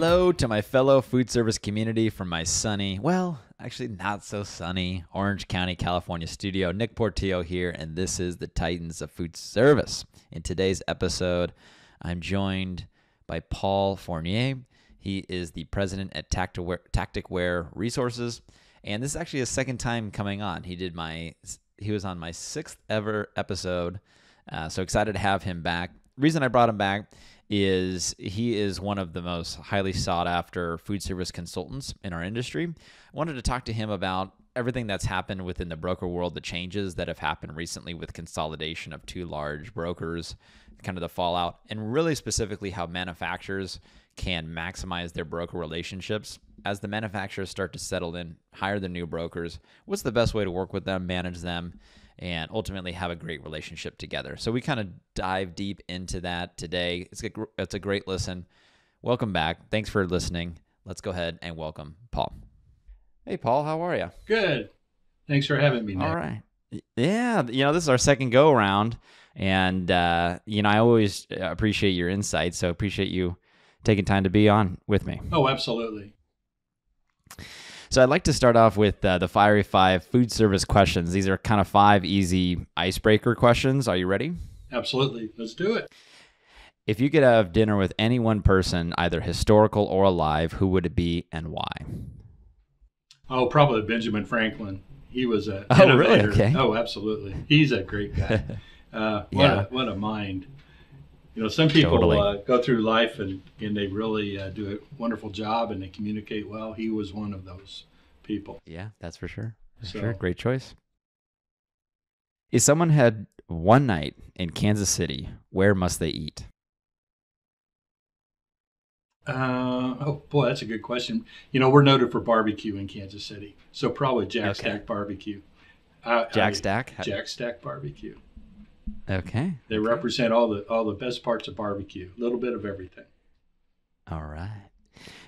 Hello to my fellow food service community from my sunny, well, actually not so sunny, Orange County, California studio. Nick Portillo here, and this is the Titans of Food Service. In today's episode, I'm joined by Paul Fournier. He is the president at TacticWare Resources, and this is actually his second time coming on. He was on my sixth ever episode, so excited to have him back. Reason I brought him back is he is one of the most highly sought after food service consultants in our industry. I wanted to talk to him about everything that's happened within the broker world, the changes that have happened recently with consolidation of two large brokers, kind of the fallout, and really specifically how manufacturers can maximize their broker relationships. As the manufacturers start to settle in, hire the new brokers, what's the best way to work with them, manage them, and ultimately have a great relationship together. So we kind of dive deep into that today. It's a great listen. Welcome back. Thanks for listening. Let's go ahead and welcome Paul. Hey, Paul, how are you? Good. Thanks for having me, Nick. All right. Yeah, this is our second go around, and I always appreciate your insights, so appreciate you taking time to be on with me. Oh, absolutely. So I'd like to start off with the Fiery 5 food service questions. These are kind of 5 easy icebreaker questions. Are you ready? Absolutely. Let's do it. If you could have dinner with any one person, either historical or alive, who would it be and why? Oh, probably Benjamin Franklin. He was a Oh, innovator. really? Okay. Oh, absolutely. He's a great guy. What a mind. Some people Totally. go through life and they really do a wonderful job and they communicate well. He was one of those people. Yeah, that's for sure. So- Sure, great choice. If someone had one night in Kansas City, where must they eat? Oh, boy, that's a good question. We're noted for barbecue in Kansas City. So probably Jack Stack Barbecue. Jack Stack? Jack Stack Barbecue. Okay. They represent all the best parts of barbecue, a little bit of everything. All right.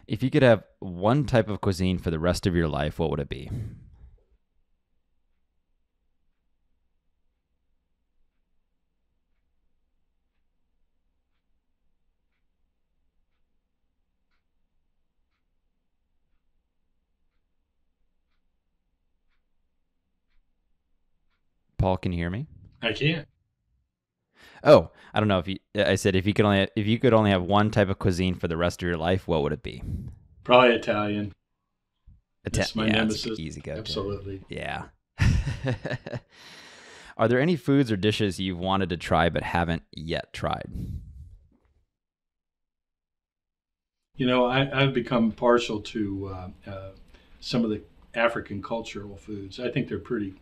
If you could have one type of cuisine for the rest of your life, what would it be? Paul, can you hear me? I can. Oh, I don't know I said if you could only have one type of cuisine for the rest of your life, what would it be? Probably Italian. That's my That's nemesis. easy go. Absolutely. Yeah. Are there any foods or dishes you've wanted to try but haven't yet tried? I've become partial to some of the African cultural foods. I think they're pretty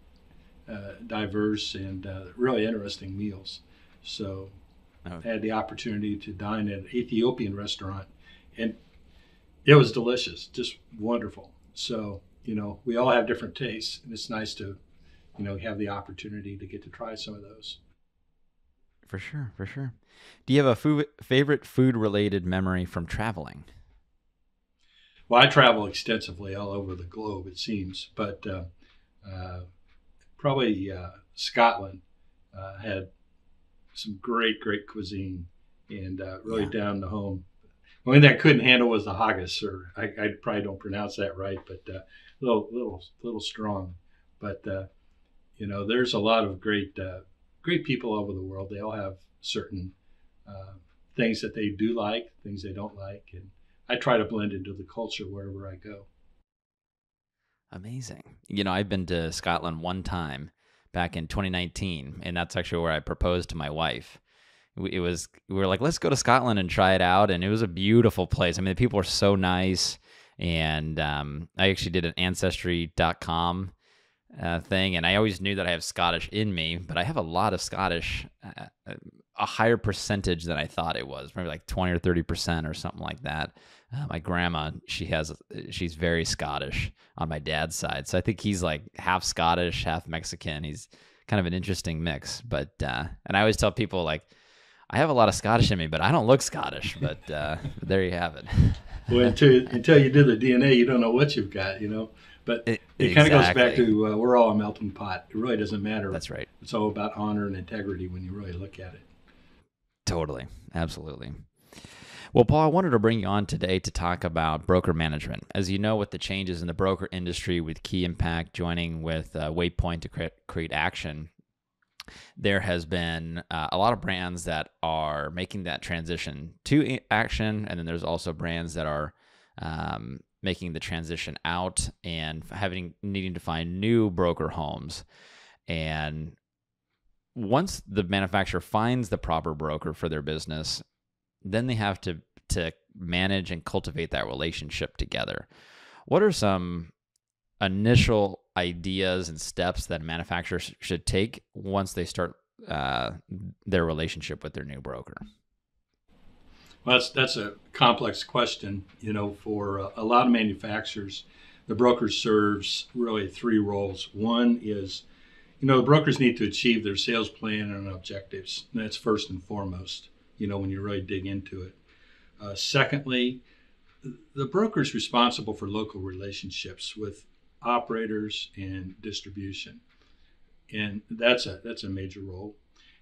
diverse and really interesting meals. So I had the opportunity to dine at an Ethiopian restaurant, and it was delicious, just wonderful. So, we all have different tastes, and it's nice to, have the opportunity to get to try some of those. For sure, for sure. Do you have a favorite food-related memory from traveling? Well, I travel extensively all over the globe, it seems, but probably Scotland had some great litcuisine and really down to home. The only thing I couldn't handle was the haggis, or I probably don't pronounce that right, but little strong. But there's a lot of great people all over the world. They all have certain things that they do like, things they don't like, and I try to blend into the culture wherever I go. Amazing. I've been to Scotland one time back in 2019, and that's actually where I proposed to my wife. We were like, let's go to Scotland and try it out, and it was a beautiful place. I mean, the people are so nice, and I actually did an Ancestry.com thing, and I always knew that I have Scottish in me, but I have a lot of Scottish, a higher percentage than I thought it was, maybe like 20 or 30% or something like that. My grandma, she's very Scottish on my dad's side, so I think he's like half Scottish, half Mexican. He's kind of an interesting mix, but and I always tell people, like, I have a lot of Scottish in me, but I don't look Scottish. But there you have it. Well, until you do the DNA, you don't know what you've got, But it kind of goes back to we're all a melting pot. It really doesn't matter. That's right. It's all about honor and integrity when you really look at it. Totally. Absolutely. Well, Paul, I wanted to bring you on today to talk about broker management. As you know, with the changes in the broker industry, with Key Impact joining with Waypoint to create action, there has been a lot of brands that are making that transition to action, and then there's also brands that are making the transition out and needing to find new broker homes. And once the manufacturer finds the proper broker for their business, then they have to manage and cultivate that relationship together. What are some initial ideas and steps that manufacturers should take once they start their relationship with their new broker? Well, that's a complex question. For a lot of manufacturers, the broker serves really three roles. One is, the brokers need to achieve their sales plan and objectives. And that's first and foremost, when you really dig into it. Secondly, the broker is responsible for local relationships with operators and distribution. And that's a major role.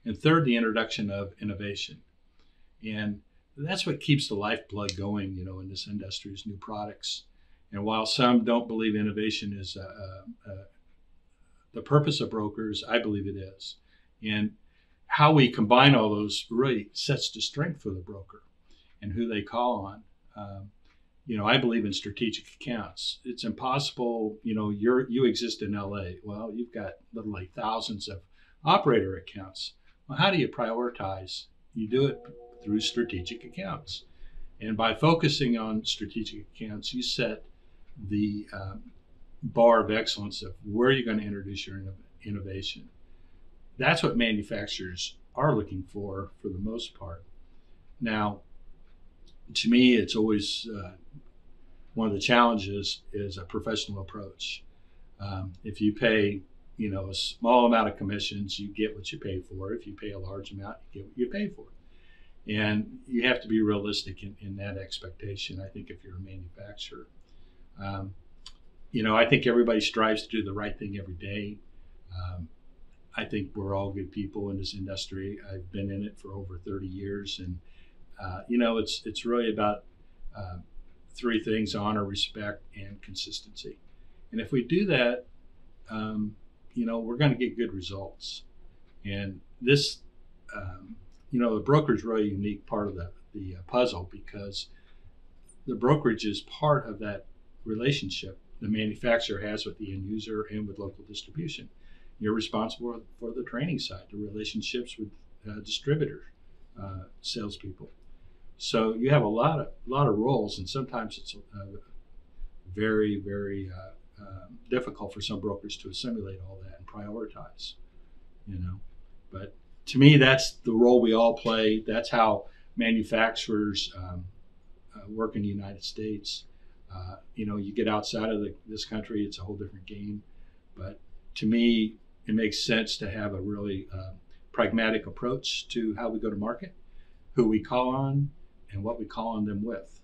And third, the introduction of innovation. And that's what keeps the lifeblood going, in this industry is new products. And while some don't believe innovation is the purpose of brokers, I believe it is. And how we combine all those really sets the strength for the broker and who they call on. I believe in strategic accounts. It's impossible, you exist in LA. Well, you've got literally thousands of operator accounts. Well, how do you prioritize? You do it through strategic accounts. And by focusing on strategic accounts, you set the bar of excellence of where you're going to introduce your innovation. That's what manufacturers are looking for the most part. Now, to me, it's always one of the challenges is a professional approach. If you pay, a small amount of commissions, you get what you pay for. If you pay a large amount, you get what you pay for. And you have to be realistic in that expectation, I think, if you're a manufacturer. I think everybody strives to do the right thing every day. I think we're all good people in this industry. I've been in it for over 30 years. And, it's really about three things: honor, respect, and consistency. And if we do that, we're going to get good results. And this, the broker is really a unique part of the puzzle, because the brokerage is part of that relationship the manufacturer has with the end user and with local distribution. You're responsible for the training side, the relationships with distributors, salespeople. So you have a lot of roles, and sometimes it's very, very difficult for some brokers to assimilate all that and prioritize. But to me, that's the role we all play. That's how manufacturers work in the United States. You get outside of this country, it's a whole different game. But to me, it makes sense to have a really pragmatic approach to how we go to market, who we call on, and what we call on them with.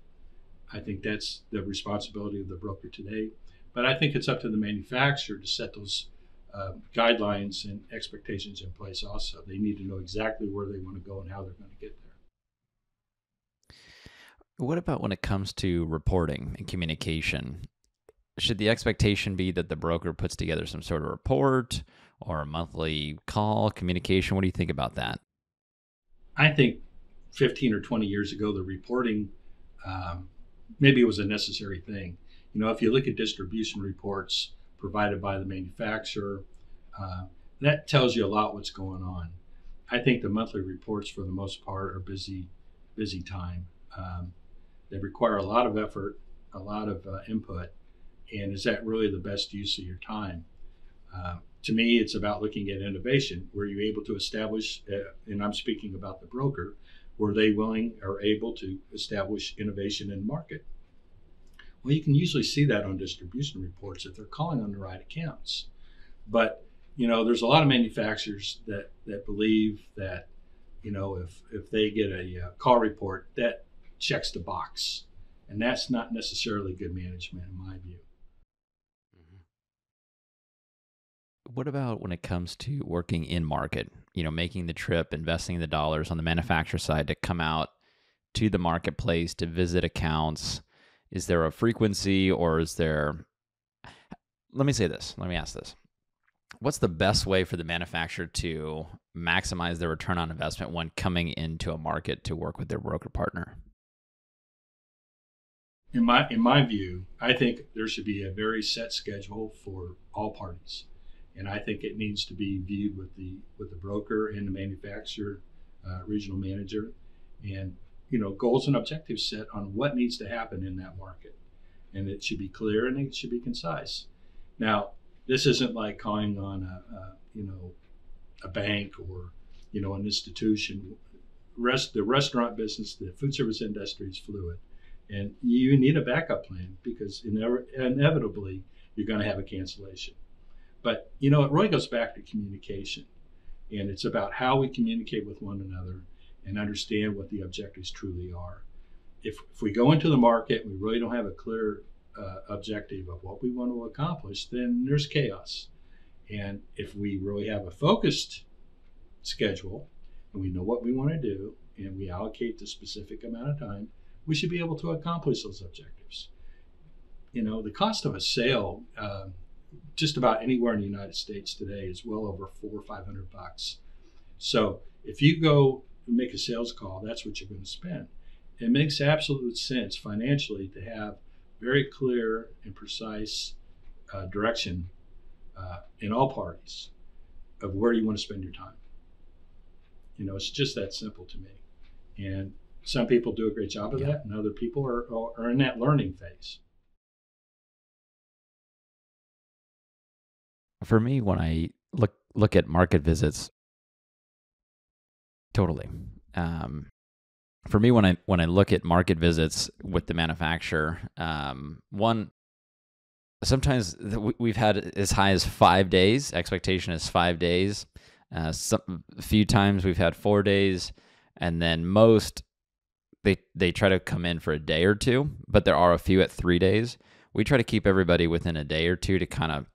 I think that's the responsibility of the broker today. But I think it's up to the manufacturer to set those guidelines and expectations in place also. They need to know exactly where they want to go and how they're going to get there. What about when it comes to reporting and communication? Should the expectation be that the broker puts together some sort of report or a monthly call, communication? What do you think about that? I think 15 or 20 years ago, the reporting, maybe it was a necessary thing. If you look at distribution reports provided by the manufacturer, that tells you a lot what's going on. I think the monthly reports, for the most part, are busy time. They require a lot of effort, a lot of input, and is that really the best use of your time? To me, it's about looking at innovation. Were you able to establish, and I'm speaking about the broker, were they willing or able to establish innovation in the market? Well, you can usually see that on distribution reports if they're calling on the right accounts. But, there's a lot of manufacturers that believe that, if they get a call report, that checks the box. And that's not necessarily good management in my view. What about when it comes to working in market, making the trip, investing the dollars on the manufacturer side to come out to the marketplace to visit accounts? Is there a frequency, or is there, let me ask this. What's the best way for the manufacturer to maximize their return on investment when coming into a market to work with their broker partner? In my view, I think there should be a very set schedule for all parties, and I think it needs to be viewed with the broker and the manufacturer, regional manager, and goals and objectives set on what needs to happen in that market, and it should be clear and it should be concise. Now, this isn't like calling on a bank or an institution. The restaurant business, the food service industry is fluid, and you need a backup plan because inevitably you're going to have a cancellation. But it really goes back to communication, and it's about how we communicate with one another and understand what the objectives truly are. If we go into the market and we really don't have a clear objective of what we want to accomplish, then there's chaos. And if we really have a focused schedule and we know what we want to do and we allocate the specific amount of time, we should be able to accomplish those objectives. The cost of a sale, just about anywhere in the United States today, is well over $400 or $500. So if you go and make a sales call, that's what you're going to spend. It makes absolute sense financially to have very clear and precise direction in all parties of where you want to spend your time. It's just that simple to me. And some people do a great job of that, and other people are in that learning phase. For me, when I look at market visits, totally. For me, when I look at market visits with the manufacturer, sometimes we've had as high as 5 days. Expectation is 5 days. A few times we've had 4 days, and then most they try to come in for a day or two, but there are a few at 3 days. We try to keep everybody within a day or two to kind of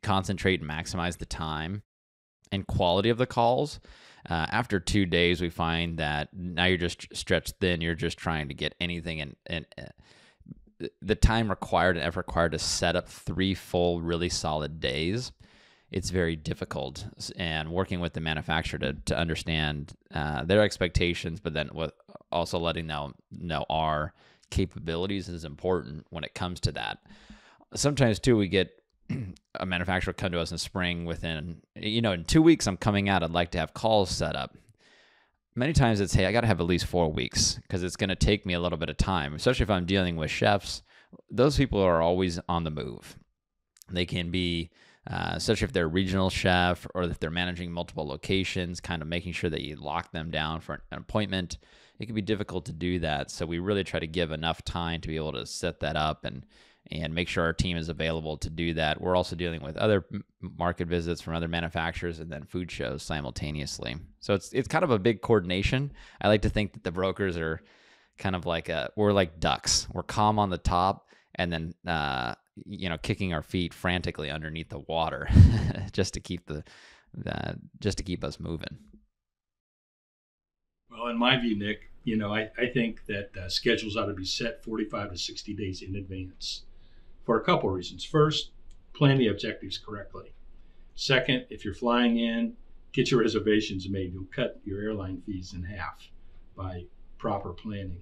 concentrate and maximize the time and quality of the calls. After 2 days, we find that now you're just stretched thin. You're just trying to get anything, and the time required and effort required to set up 3 full, really solid days, it's very difficult. And working with the manufacturer to understand their expectations, but then also letting them know our capabilities is important when it comes to that. Sometimes, too, we get a manufacturer come to us in spring within, in 2 weeks I'm coming out, I'd like to have calls set up. Many times it's, hey, I got to have at least 4 weeks because it's going to take me a little bit of time, especially if I'm dealing with chefs. Those people are always on the move. They can be, especially if they're a regional chef or if they're managing multiple locations, kind of making sure that you lock them down for an appointment. It can be difficult to do that. So we really try to give enough time to be able to set that up and make sure our team is available to do that. We're also dealing with other market visits from other manufacturers and then food shows simultaneously. So it's kind of a big coordination. I like to think that the brokers are kind of like we're like ducks. We're calm on the top and then kicking our feet frantically underneath the water just to keep us moving. Well, in my view, Nick, I think that schedules ought to be set 45 to 60 days in advance for a couple reasons. First, plan the objectives correctly. Second, if you're flying in, get your reservations made. You'll cut your airline fees in half by proper planning.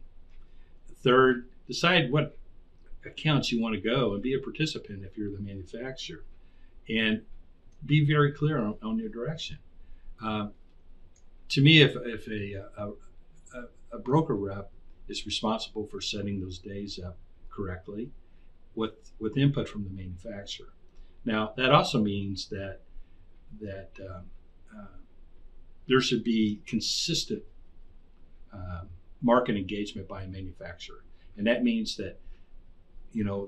Third, decide what accounts you want to go and be a participant if you're the manufacturer, and be very clear on your direction. To me, if a broker rep is responsible for setting those days up correctly with input from the manufacturer. Now, that also means that there should be consistent market engagement by a manufacturer. And that means that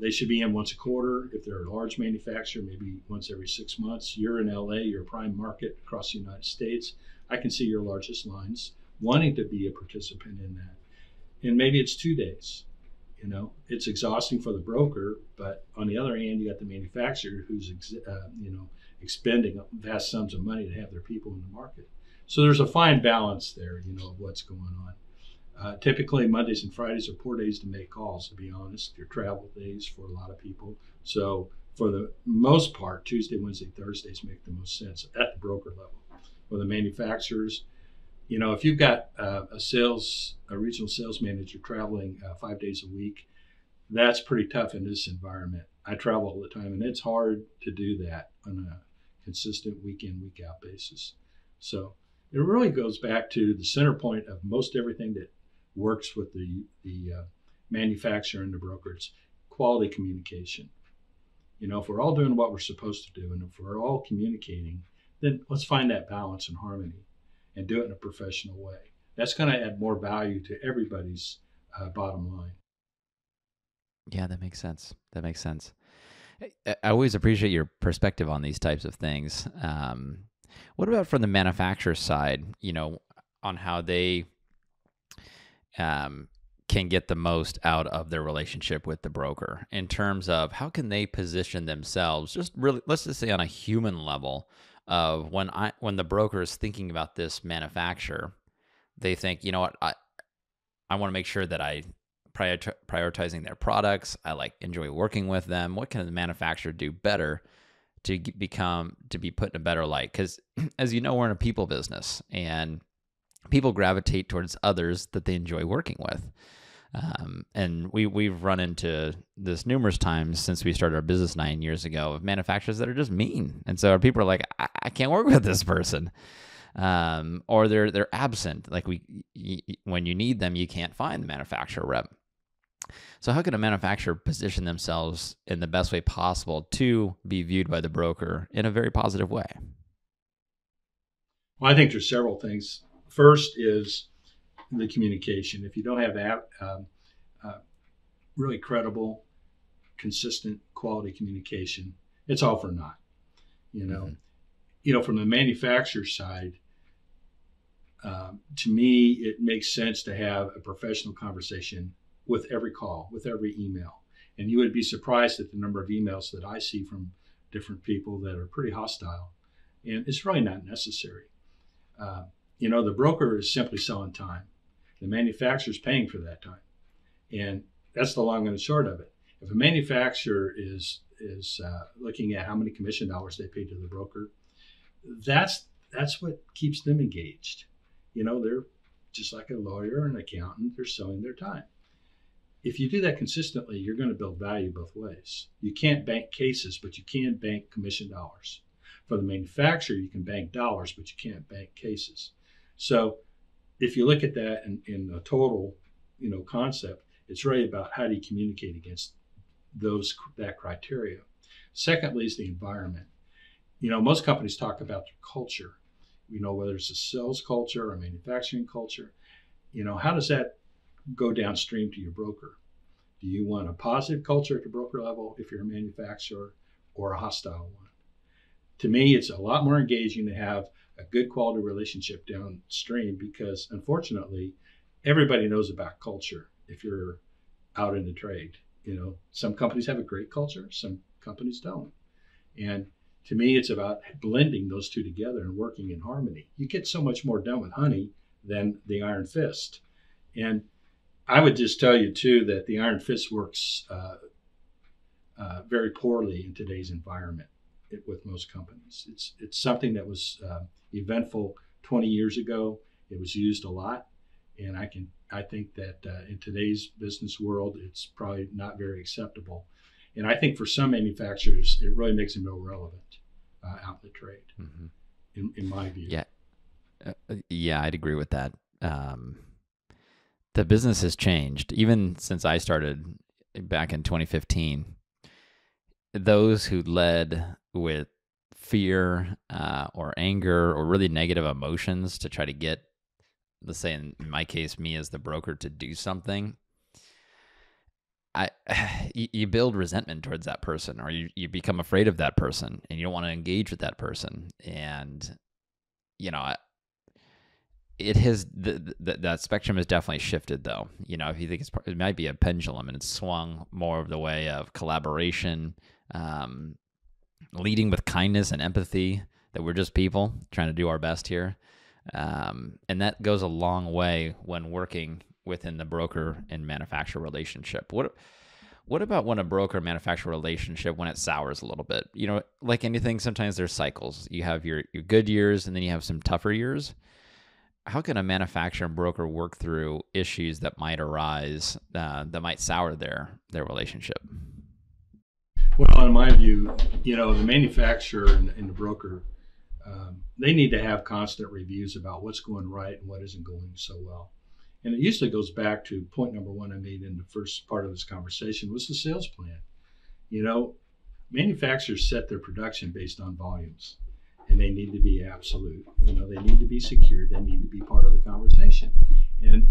they should be in once a quarter. If they're a large manufacturer, maybe once every 6 months. You're in LA, you're a prime market across the United States. I can see your largest lines wanting to be a participant in that. And maybe it's 2 days. It's exhausting for the broker, but on the other hand, you got the manufacturer who's expending vast sums of money to have their people in the market. So there's a fine balance there, of what's going Typically, Mondays and Fridays are poor days to make calls, to be honest. They're travel days for a lot of people. So, for the most part, Tuesday, Wednesday, Thursdays make the most sense at the broker level. For the manufacturers, if you've got a regional sales manager traveling 5 days a week, that's pretty tough in this environment. I travel all the time, and it's hard to do that on a consistent week in, week out basis. So it really goes back to the center point of most everything that works with the manufacturer and the broker. It's quality communication. If we're all doing what we're supposed to do, and if we're all communicating, then let's find that balance and harmony and do it in a professional way. That's going to add more value to everybody's bottom line. Yeah, that makes sense. That makes sense. I always appreciate your perspective on these types of things. What about from the manufacturer side, on how they can get the most out of their relationship with the broker in terms of how can they position themselves, just really, let's just say on a human level, of when the broker is thinking about this manufacturer, they think, what, I want to make sure that I prioritizing their products. I enjoy working with them. What can the manufacturer do better to be put in a better light? Because as you know, we're in a people business, and people gravitate towards others that they enjoy working with. And we've run into this numerous times since we started our business 9 years ago of manufacturers that are just mean. And so our people are like, I can't work with this person. Or they're absent. When you need them, you can't find the manufacturer rep. So how can a manufacturer position themselves in the best way possible to be viewed by the broker in a very positive way? Well, I think there's several things. First is the communication. If you don't have really credible, consistent, quality communication, it's all for naught. From the manufacturer side, to me, it makes sense to have a professional conversation with every call, with every email. And you would be surprised at the number of emails that I see from different people that are pretty hostile. And it's really not necessary. The broker is simply selling time. The manufacturer is paying for that time. And that's the long and the short of it. If a manufacturer is looking at how many commission dollars they pay to the broker, that's what keeps them engaged. They're just like a lawyer or an accountant. They're selling their time. If you do that consistently, you're going to build value both ways. You can't bank cases, but you can bank commission dollars. For the manufacturer, you can bank dollars, but you can't bank cases. So if you look at that in a total, concept, it's really about how do you communicate against that criteria. Secondly is the environment. Most companies talk about their culture, whether it's a sales culture or a manufacturing culture. How does that go downstream to your broker? Do you want a positive culture at the broker level if you're a manufacturer, or a hostile one? To me, it's a lot more engaging to have a good quality relationship downstream, because unfortunately, everybody knows about culture if you're out in the trade. Some companies have a great culture, some companies don't. And to me, it's about blending those two together and working in harmony. You get so much more done with honey than the iron fist. And I would just tell you too that the iron fist works very poorly in today's environment with most companies. It's something that was eventful 20 years ago. It was used a lot, and I think that in today's business world, it's probably not very acceptable. And I think for some manufacturers, it really makes them irrelevant out in the trade, in my view. Yeah, I'd agree with that. The business has changed. Even since I started back in 2015, those who led with fear or anger or really negative emotions to try to get, let's say in my case, me as the broker, to do something, you build resentment towards that person, or you become afraid of that person, and you don't want to engage with that person. And it has that spectrum has definitely shifted, though. If you think it might be a pendulum, and it's swung more of the way of collaboration, leading with kindness and empathy, that we're just people trying to do our best here. And that goes a long way when working within the broker and manufacturer relationship. What about when a broker manufacturer relationship, when it sours a little bit? You know, like anything, sometimes there's cycles. You have your good years, and then you have some tougher years. How can a manufacturer and broker work through issues that might arise that might sour their relationship? Well, in my view, you know, the manufacturer and the broker, they need to have constant reviews about what's going right and what isn't going so well. And it usually goes back to point number one I made in the first part of this conversation was the sales plan. You know, manufacturers set their production based on volumes, and they need to be absolute. You know, they need to be secured. They need to be part of the conversation. And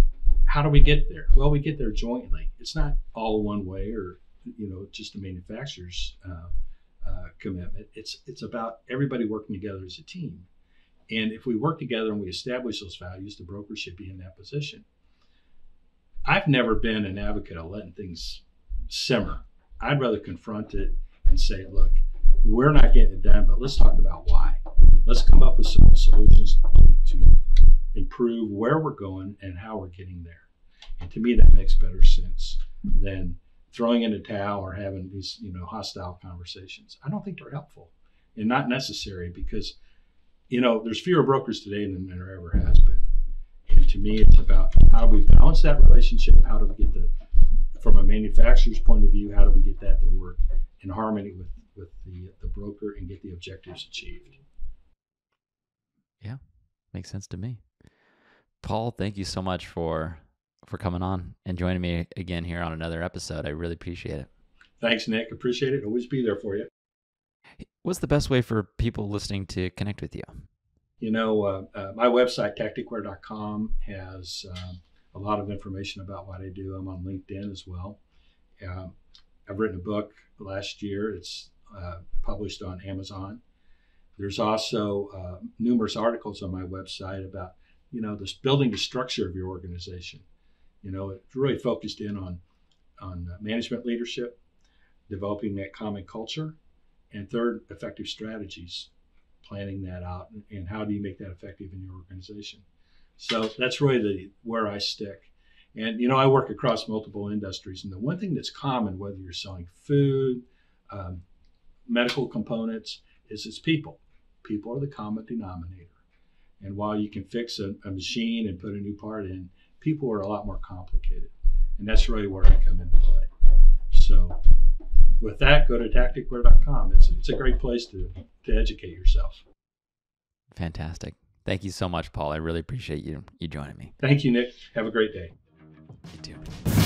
how do we get there? Well, we get there jointly. It's not all one way or, you know, just the manufacturer's commitment. It's about everybody working together as a team. And if we work together and we establish those values, the broker should be in that position. I've never been an advocate of letting things simmer. I'd rather confront it and say, look, we're not getting it done, but let's talk about why. Let's come up with some solutions to improve where we're going and how we're getting there. And to me, that makes better sense than throwing in a towel or having these, you know, hostile conversations. I don't think they're helpful and not necessary because, you know, there's fewer brokers today than there ever has been. And to me, it's about how do we balance that relationship? How do we get from a manufacturer's point of view, how do we get that to work in harmony with the broker and get the objectives achieved? Yeah, makes sense to me. Paul, thank you so much for coming on and joining me again here on another episode. I really appreciate it. Thanks, Nick. Appreciate it. Always be there for you. What's the best way for people listening to connect with you? You know, my website, TacticWare.com, has a lot of information about what I do. I'm on LinkedIn as well. I've written a book last year. It's published on Amazon. There's also numerous articles on my website about, you know, this building the structure of your organization. You know, it's really focused in on management leadership, developing that common culture, and third, effective strategies, planning that out, and how do you make that effective in your organization. So that's really where I stick. And, you know, I work across multiple industries, and the one thing that's common, whether you're selling food, medical components, is it's people. People are the common denominator. And while you can fix a machine and put a new part in, people are a lot more complicated. And that's really where I come into play. So with that, go to TacticWare.com. It's a great place to educate yourself. Fantastic. Thank you so much, Paul. I really appreciate you joining me. Thank you, Nick. Have a great day. You too.